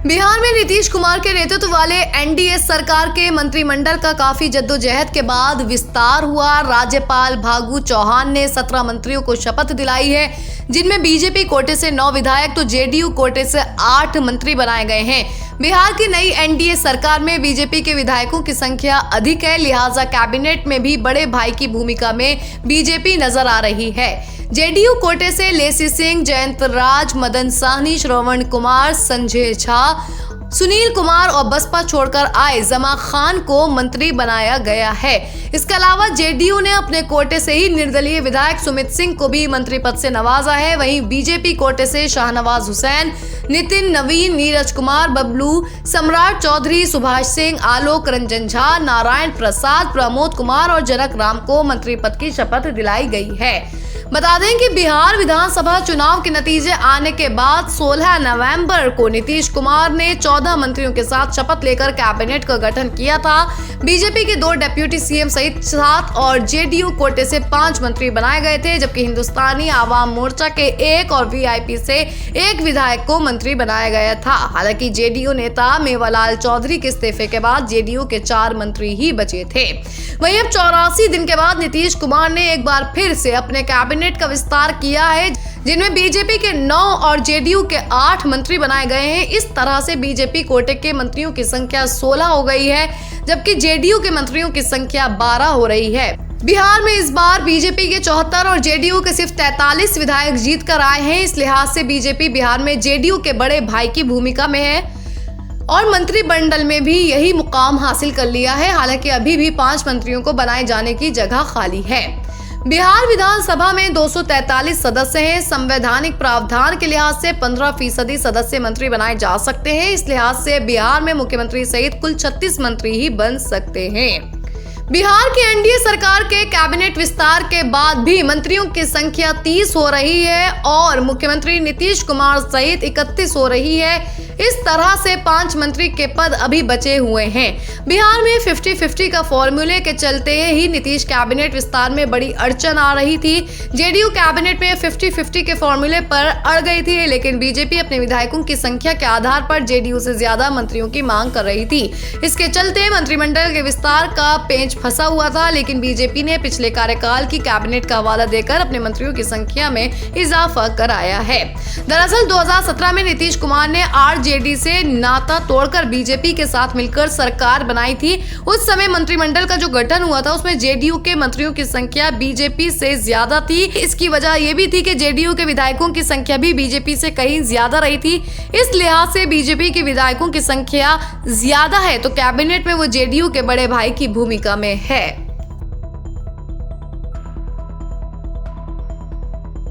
बिहार में नीतीश कुमार के नेतृत्व वाले एनडीए सरकार के मंत्रिमंडल का काफी जद्दोजहद के बाद विस्तार हुआ। राज्यपाल फागू चौहान ने 17 मंत्रियों को शपथ दिलाई है, जिनमें बीजेपी कोटे से 9 विधायक तो जेडीयू कोटे से 8 मंत्री बनाए गए हैं। बिहार की नई एनडीए सरकार में बीजेपी के विधायकों की संख्या अधिक है, लिहाजा कैबिनेट में भी बड़े भाई की भूमिका में बीजेपी नजर आ रही है। जेडीयू कोटे से लेसी सिंह, जयंत राज, मदन साहनी, श्रवण कुमार, संजय झा, सुनील कुमार और बसपा छोड़कर आए जमा खान को मंत्री बनाया गया है। इसके अलावा जेडीयू ने अपने कोटे से ही निर्दलीय विधायक सुमित सिंह को भी मंत्री पद से नवाजा है। वहीं बीजेपी कोटे से शाहनवाज हुसैन, नितिन नवीन, नीरज कुमार, बबलू, सम्राट चौधरी, सुभाष सिंह, आलोक रंजन झा, नारायण प्रसाद, प्रमोद कुमार और जनक राम को मंत्री पद की शपथ दिलाई गई है। बता दें कि बिहार विधानसभा चुनाव के नतीजे आने के बाद 16 नवंबर को नीतीश कुमार ने 14 मंत्रियों के साथ शपथ लेकर कैबिनेट का गठन किया था। बीजेपी के 2 डिप्टी सीएम सहित 7 और जेडीयू कोटे से 5 मंत्री बनाए गए थे, जबकि हिंदुस्तानी आवाम मोर्चा के 1 और वीआईपी से 1 विधायक को मंत्री बनाया गया था। हालांकि जेडीयू नेता मेवालाल चौधरी के इस्तीफे के बाद जेडीयू के 4 मंत्री ही बचे थे। वहीं अब 84 दिन के बाद नीतीश कुमार ने एक बार फिर से अपने कैबिनेट का विस्तार किया है, जिनमें बीजेपी के 9 और जेडीयू के 8 मंत्री बनाए गए हैं। इस तरह से बीजेपी कोटे के मंत्रियों की संख्या 16 हो गई है, जबकि जेडीयू के मंत्रियों की संख्या 12 हो रही है। बिहार में इस बार बीजेपी के 74 और जेडीयू के सिर्फ 43 विधायक जीत कर आए हैं। इस लिहाज से बीजेपी बिहार में जेडीयू के बड़े भाई की भूमिका में है और मंत्रिमंडल में भी यही मुकाम हासिल कर लिया है। हालांकि अभी भी 5 मंत्रियों को बनाए जाने की जगह खाली है। बिहार विधानसभा में 243 सदस्य हैं। संवैधानिक प्रावधान के लिहाज से 15% सदस्य मंत्री बनाए जा सकते हैं। इस लिहाज से बिहार में मुख्यमंत्री सहित कुल 36 मंत्री ही बन सकते हैं। बिहार की एनडीए सरकार के कैबिनेट विस्तार के बाद भी मंत्रियों की संख्या 30 हो रही है और मुख्यमंत्री नीतीश कुमार सहित 31 हो रही है। इस तरह से 5 मंत्री के पद अभी बचे हुए हैं। बिहार में 50-50 का फॉर्मूले के चलते ही नीतीश कैबिनेट विस्तार में बड़ी अड़चन आ रही थी। जेडीयू कैबिनेट में 50-50 के फॉर्मूले पर अड़ गई थी, लेकिन बीजेपी अपने विधायकों की संख्या के आधार पर जेडीयू से ज्यादा मंत्रियों की मांग कर रही थी। इसके चलते मंत्रिमंडल के विस्तार का पेंच फंसा हुआ था, लेकिन बीजेपी ने पिछले कार्यकाल की कैबिनेट का हवाला देकर अपने मंत्रियों की संख्या में इजाफा कराया है। दरअसल 2017 में नीतीश कुमार ने आरजेडी से नाता तोड़कर बीजेपी के साथ मिलकर सरकार बनाई थी। उस समय मंत्रिमंडल का जो गठन हुआ था उसमें जेडीयू के मंत्रियों की संख्या बीजेपी से ज्यादा थी। इसकी वजह यह भी थी कि जेडीयू के विधायकों की संख्या भी बीजेपी से कहीं ज्यादा रही थी। इस लिहाज से बीजेपी के विधायकों की संख्या ज्यादा है तो कैबिनेट में वो जेडीयू के बड़े भाई की भूमिका में है।